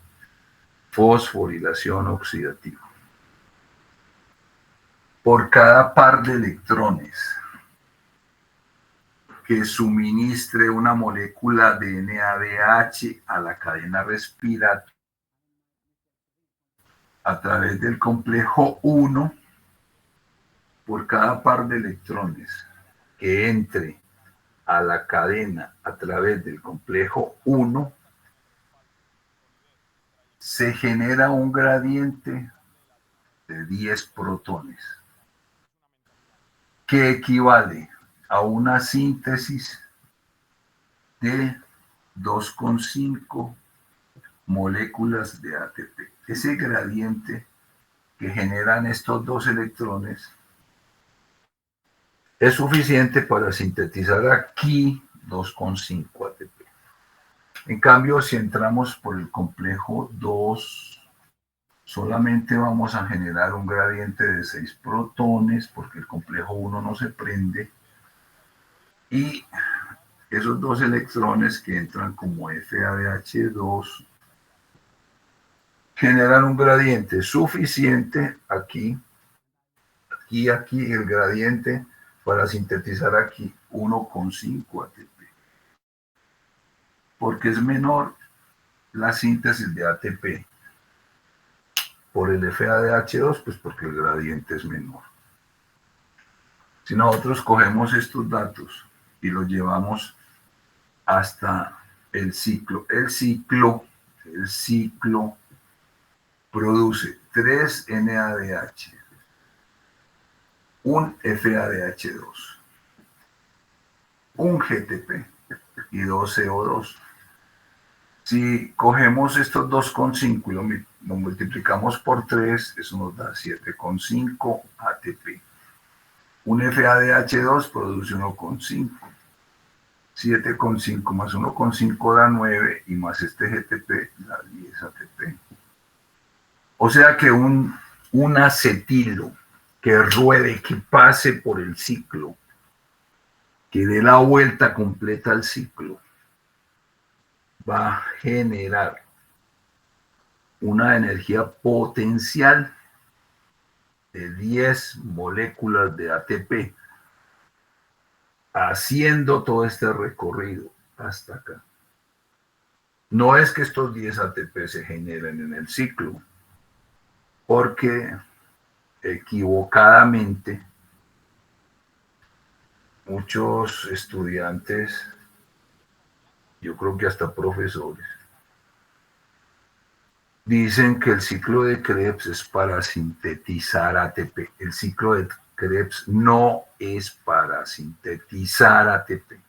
fosforilación oxidativa. por cada par de electrones que suministre una molécula de NADH a la cadena respiratoria a través del complejo 1, por cada par de electrones que entre a la cadena a través del complejo 1, se genera un gradiente de 10 protones, que equivale a una síntesis de 2,5 moléculas de ATP. Ese gradiente que generan estos dos electrones es suficiente para sintetizar aquí 2,5 ATP. En cambio, si entramos por el complejo 2, solamente vamos a generar un gradiente de 6 protones, porque el complejo 1 no se prende, y esos dos electrones que entran como FADH2 generan un gradiente suficiente aquí y aquí el gradiente para sintetizar aquí 1,5 ATP, porque es menor la síntesis de ATP por el FADH2, pues porque el gradiente es menor. Si nosotros cogemos estos datos y los llevamos hasta el ciclo produce 3 NADH, un FADH2, un GTP y 2 CO2. Si cogemos estos 2,5 y lo multiplicamos por 3, eso nos da 7,5 ATP. Un FADH2 produce 1,5. 7,5 más 1,5 da 9 y más este GTP da 10 ATP. O sea que un acetilo que ruede, que pase por el ciclo, que dé la vuelta completa al ciclo, va a generar una energía potencial de 10 moléculas de ATP, haciendo todo este recorrido hasta acá. No es que estos 10 ATP se generen en el ciclo, porque equivocadamente muchos estudiantes, yo creo que hasta profesores, dicen que el ciclo de Krebs es para sintetizar ATP. El ciclo de Krebs no es para sintetizar ATP.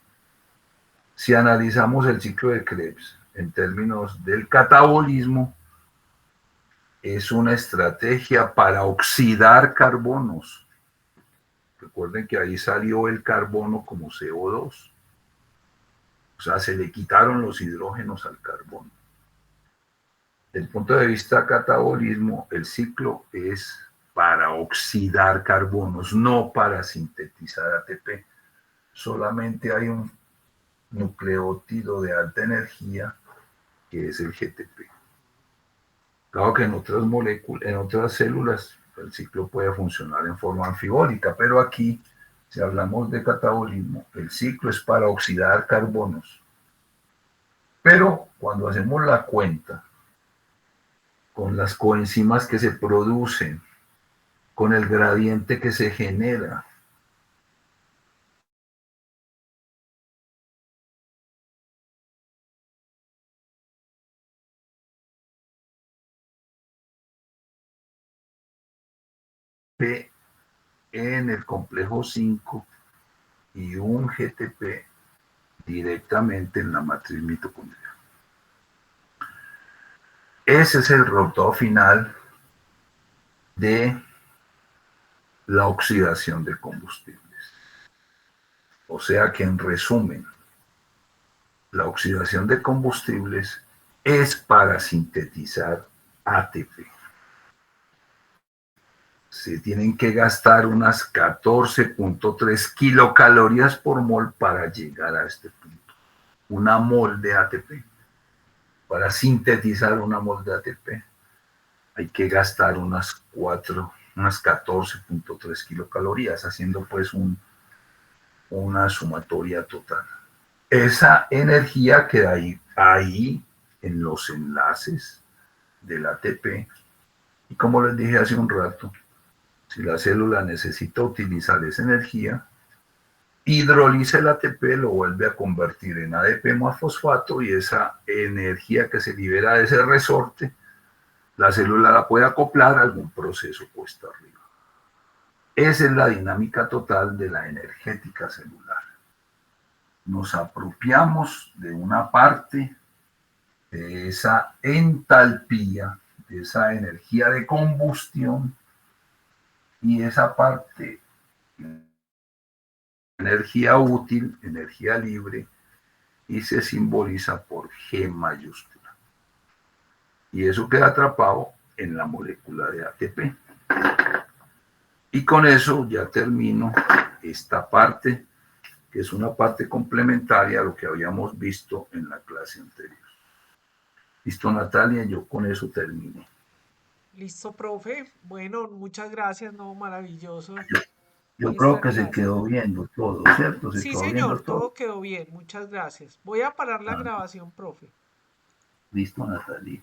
Si analizamos el ciclo de Krebs en términos del catabolismo, es una estrategia para oxidar carbonos. Recuerden que ahí salió el carbono como CO2. O sea, se le quitaron los hidrógenos al carbono. Desde el punto de vista catabolismo, el ciclo es para oxidar carbonos, no para sintetizar ATP. Solamente hay un nucleótido de alta energía que es el GTP. Claro que en otras moléculas, en otras células, el ciclo puede funcionar en forma anfibólica, pero aquí, si hablamos de catabolismo, el ciclo es para oxidar carbonos. Pero cuando hacemos la cuenta con las coenzimas que se producen, con el gradiente que se genera, P en el complejo 5 y un GTP directamente en la matriz mitocondrial. Ese es el resultado final de la oxidación de combustibles. O sea que en resumen, la oxidación de combustibles es para sintetizar ATP. Se tienen que gastar unas 14,3 kilocalorías por mol para llegar a este punto. Una mol de ATP. Para sintetizar una mol de ATP hay que gastar unas 4 unas 14.3 kilocalorías, haciendo pues una sumatoria total. Esa energía queda ahí en los enlaces del ATP. Y como les dije hace un rato, si la célula necesita utilizar esa energía, hidroliza el ATP, lo vuelve a convertir en ADP más fosfato y esa energía que se libera de ese resorte, la célula la puede acoplar a algún proceso puesto arriba. Esa es la dinámica total de la energética celular. Nos apropiamos de una parte de esa entalpía, de esa energía de combustión, y esa parte, energía útil, energía libre, y se simboliza por G mayúscula. Y eso queda atrapado en la molécula de ATP. Y con eso ya termino esta parte, que es una parte complementaria a lo que habíamos visto en la clase anterior. Listo, Natalia, yo con eso terminé. Listo, profe. Bueno, muchas gracias, no, maravilloso Yo creo esta que se clase. quedó viendo todo, ¿cierto? Se Sí, quedó viendo señor, todo. todo quedó bien, muchas gracias. Voy a parar la Ah, grabación, profe. listo, Natalia.